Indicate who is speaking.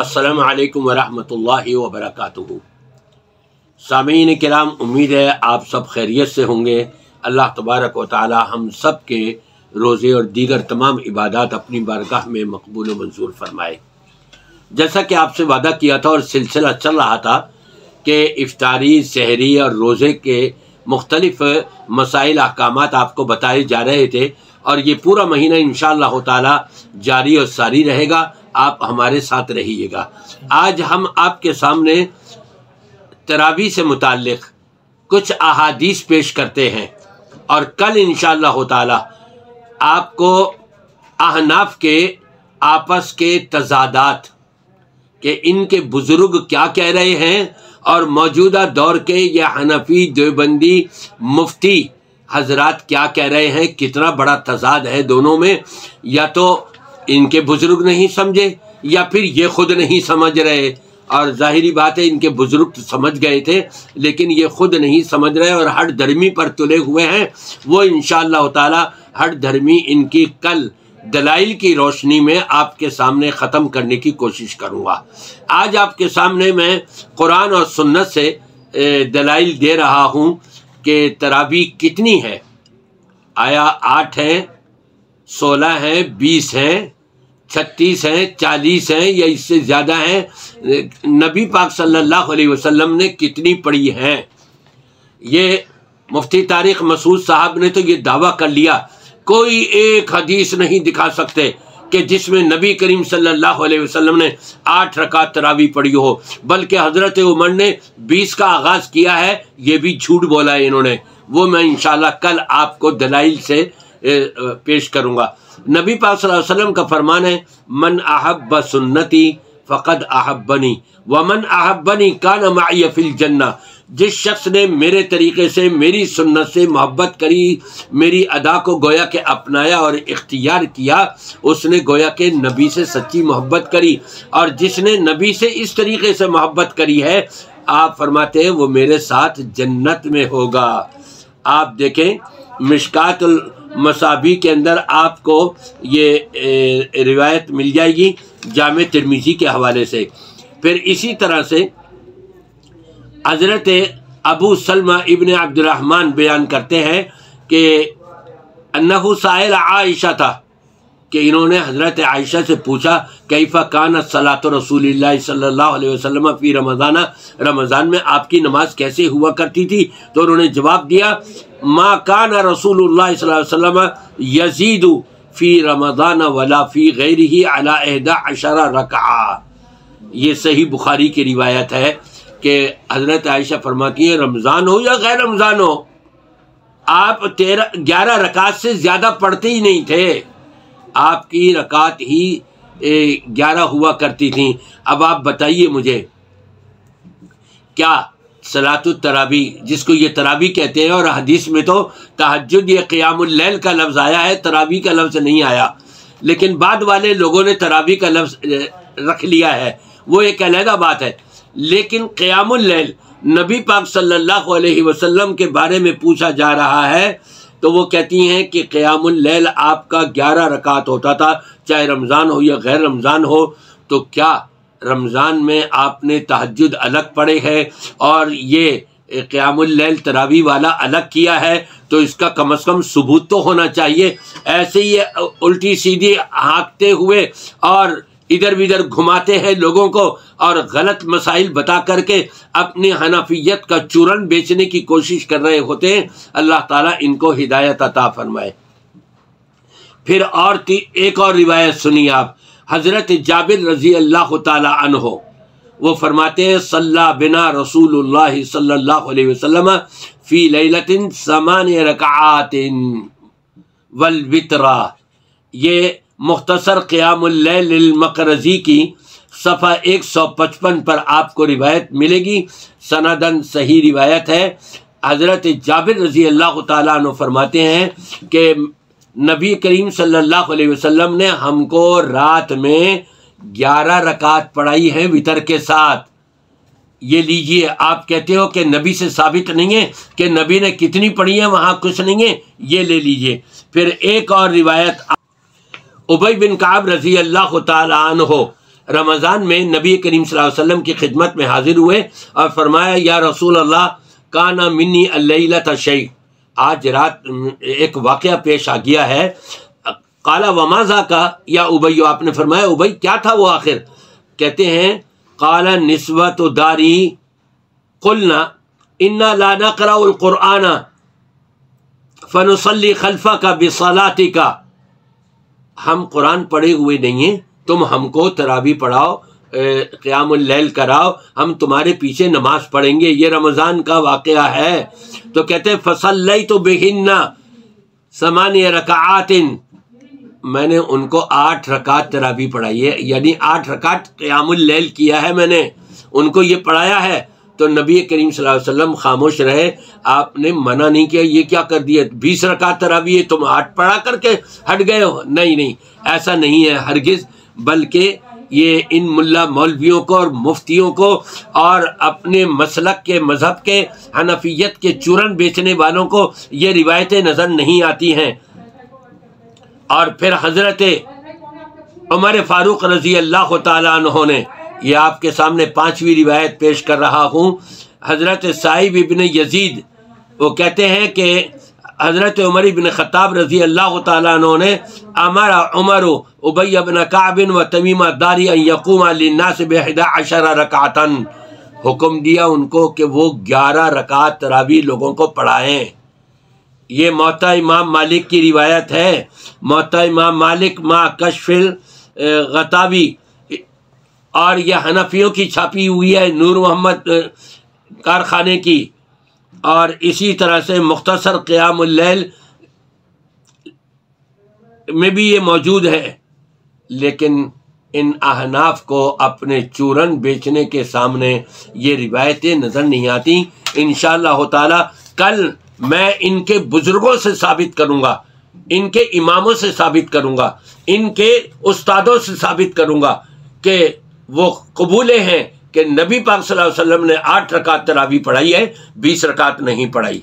Speaker 1: अस्सलामु अलैकुम वरहमतुल्लाहि वबरकातुहू। सामीन किराम, उम्मीद है आप सब खैरियत से होंगे। अल्लाह तबारक व तआला हम सब के रोज़े और दीगर तमाम इबादत अपनी बारगाह में मकबूल व मंजूर फरमाए। जैसा कि आपसे वादा किया था और सिलसिला चल रहा था कि इफ्तारी, सहरी और रोज़े के मुख्तलिफ मसाइल अहकामात आपको बताए जा रहे थे और ये पूरा महीना इंशाअल्लाह ताला जारी और सारी रहेगा। आप हमारे साथ रहिएगा। आज हम आपके सामने तरावी से मुताल्लिक़ कुछ अहादीस पेश करते हैं और कल इंशाअल्लाह ताला आपको अहनाफ के आपस के तज़ादात कि इनके बुज़ुर्ग क्या कह रहे हैं और मौजूदा दौर के या हनफी देवबंदी मुफ्ती हजरात क्या कह रहे हैं, कितना बड़ा तज़ाद है दोनों में। या तो इनके बुजुर्ग नहीं समझे या फिर ये खुद नहीं समझ रहे, और जाहिरी बात है इनके बुजुर्ग तो समझ गए थे लेकिन ये खुद नहीं समझ रहे और हट धर्मी पर तुले हुए हैं। वो इंशाअल्लाह ताला हट धर्मी इनकी कल दलाइल की रोशनी में आपके सामने ख़त्म करने की कोशिश करूँगा। आज आपके सामने मैं कुरान और सुन्नत से दलाइल दे रहा हूँ कि तरावी कितनी है। आया 8 है, 16 है, 20 है, 36 है, 40 है या इससे ज़्यादा है। नबी पाक सल्लल्लाहु अलैहि वसल्लम ने कितनी पढ़ी हैं। ये मुफ्ती तारिक मसूद साहब ने तो ये दावा कर लिया कोई एक हदीस नहीं दिखा सकते कि जिसमें नबी करीम सल्लल्लाहु अलैहि वसल्लम ने 8 रकात तरावी पढ़ी हो, बल्कि हज़रत उमर ने 20 का आगाज़ किया है। ये भी झूठ बोला है इन्होंने। वो मैं इंशाअल्लाह कल आपको दलाइल से पेश करूँगा। नबी पाक सल्लल्लाहु अलैहि वसल्लम का फरमान है, मन अहब्ब सुन्नती फ़क़द अहब्बनी व मन अहब्बनी कान मअय फ़िल जन्नह। जिस शख्स ने मेरे तरीक़े से, मेरी सुन्नत से मोहब्बत करी, मेरी अदा को गोया के अपनाया और इख्तियार किया, उसने गोया के नबी से सच्ची मोहब्बत करी। और जिसने नबी से इस तरीक़े से मोहब्बत करी है, आप फरमाते हैं वो मेरे साथ जन्नत में होगा। आप देखें मिशकातुल मसाबी के अंदर आपको ये रिवायत मिल जाएगी जामे तिरमिज़ी के हवाले से। फिर इसी तरह से हज़रत अबू सलमा इब्न अब्दुर्रहमान बयान करते हैं कि अन्नहु साइल आयशा था कि इन्होंने हज़रत आयशा से पूछा कैफ़ा कानत सलातु रसूलिल्लाह सल्लल्लाहु अलैहि वसल्लम फ़ी रमज़ाना, रमज़ान में आपकी नमाज कैसे हुआ करती थी। तो उन्होंने जवाब दिया मा कान रसूलुल्लाह सल्लल्लाहु अलैहि वसल्लम यज़ीदु फ़ी रमज़ान वला फ़ी गैरिही अला 11 रकआ। ये सही बुखारी की रिवायत है कि हज़रत आयशा फरमाती है रमज़ान हो या गैर रमज़ान हो, आप 11 रकात से ज़्यादा पढ़ते ही नहीं थे। आपकी रकात ही 11 हुआ करती थी। अब आप बताइए मुझे, क्या सलातुत तरावी, जिसको ये तरावी कहते हैं, और हदीस में तो तहज्जुद या क़ियामुल लैल का लफ्ज़ आया है, तरावी का लफ्ज़ नहीं आया। लेकिन बाद वाले लोगों ने तरावी का लफ्ज़ रख लिया है, वो एक अलग बात है। लेकिन क़ियामुल लैल नबी पाक सल्लल्लाहु अलैहि वसल्लम के बारे में पूछा जा रहा है तो वो कहती हैं कि क़ियामुल लैल आपका 11 रकात होता था, चाहे रमज़ान हो या गैर रमज़ान हो। तो क्या रमज़ान में आपने तहज्जुद अलग पढ़े है और ये क़ियामुल लैल तरावी वाला अलग किया है, तो इसका कम से कम सबूत तो होना चाहिए। ऐसे ही उल्टी सीधी हाँकते हुए और इधर विधर घुमाते हैं लोगों को और गलत मसाइल बता करके अपनी हनफियत का चूरन बेचने की कोशिश कर रहे होते हैं। अल्लाह ताला इनको हिदायत अता फरमाए। फिर और एक और रिवायत सुनिए आप। हज़रत जाबिर रज़ी अल्लाह ताला अन्हो वो फरमाते हैं सल्ला बिना रसूलुल्लाह सल्लल्लाहु अलैहि वसल्लम फ़ी लैलतिन 8 रकआतिन वल वित्रा। ये मुख्तसर क़ियामुल लैल मक़रज़ी की सफ़ा 155 पर आपको रिवायत मिलेगी। सनदन सही रिवायत है। हज़रत जाबिर रज़ी अल्लाह ताला अन्हु फरमाते हैं कि नबी करीम सल्लल्लाहु अलैहि वसल्लम ने हमको रात में 11 रकात पढ़ाई है वितर के साथ। ये लीजिए, आप कहते हो कि नबी से साबित नहीं है कि नबी ने कितनी पढ़ी है, वहाँ कुछ नहीं है, ये ले लीजिए। फिर एक और रिवायत उबई बिन काब रज़ी अल्लाह ताला अन्हु رمضان میں نبی کریم صلی اللہ علیہ وسلم کی خدمت میں حاضر ہوئے اور فرمایا یا رسول اللہ کانا منی اللیلۃ شیء، آج رات ایک واقعہ پیش آ گیا ہے۔ قال وما ذاک یا ابی، آپ نے فرمایا ابی کیا تھا وہ آخر؟ کہتے ہیں قال نسوۃ داری قلنا انا لا نقرأ القرآن فنصلی خلفک بصلاتک، ہم قرآن پڑھے ہوئے نہیں ہیں، تم ہم کو تراویح پڑھاؤ، قیام اللیل کراؤ، ہم تمہارے پیچھے نماز پڑھیں گے۔ یہ رمضان کا واقعہ ہے۔ تو کہتے ہیں فصلیت بہن 8 رکعات، میں نے ان کو 8 رکعت تراویح پڑھائی ہے، یعنی 8 رکعت قیام اللیل کیا ہے، میں نے ان کو یہ پڑھایا ہے۔ تو نبی کریم صلی اللہ علیہ وسلم خاموش رہے، آپ نے منع نہیں کیا یہ کیا کر دیا، 20 رکعت تراویح ہے تم 8 پڑھا کر کے ہٹ گئے ہو؟ نہیں، ایسا نہیں ہے ہرگز، بلکہ یہ ان ملا مولویوں کو اور مفتیوں کو اور اپنے مسلک کے مذہب کے حنفیت کے چورن بیچنے والوں کو یہ روایتیں نظر نہیں آتی ہیں۔ اور پھر حضرت عمر فاروق رضی اللہ تعالیٰ عنہ نے، یہ آپ کے سامنے 5ویں روایت پیش کر رہا ہوں، حضرت صائب ابن یزید وہ کہتے ہیں کہ حضرت عمر بن خطاب رضی اللہ تعالیٰ عنہ نے امر عمر ابی بن کعب و تمیم الداری ان یقوم للناس ب11 رکعتا، حکم دیا ان کو کہ وہ 11 رکعت تراویح لوگوں کو پڑھائیں۔ یہ موطا امام مالک کی روایت ہے، موطا امام مالک ما کشف الغطاوی، اور یہ حنفیوں کی چھاپی ہوئی ہے نور محمد کارخانے کی، اور اسی طرح سے مختصر قیام اللیل میں بھی یہ موجود ہے۔ لیکن ان احناف کو اپنے چورن بیچنے کے سامنے یہ روایتیں نظر نہیں آتی۔ انشاءاللہ تعالی کل میں ان کے بزرگوں سے ثابت کروں گا، ان کے اماموں سے ثابت کروں گا، ان کے استادوں سے ثابت کروں گا کہ وہ قبولے ہیں کہ نبی پاک صلی اللہ علیہ وسلم نے 8 رکعت تراویح پڑھائی ہے، 20 رکعت نہیں پڑھائی۔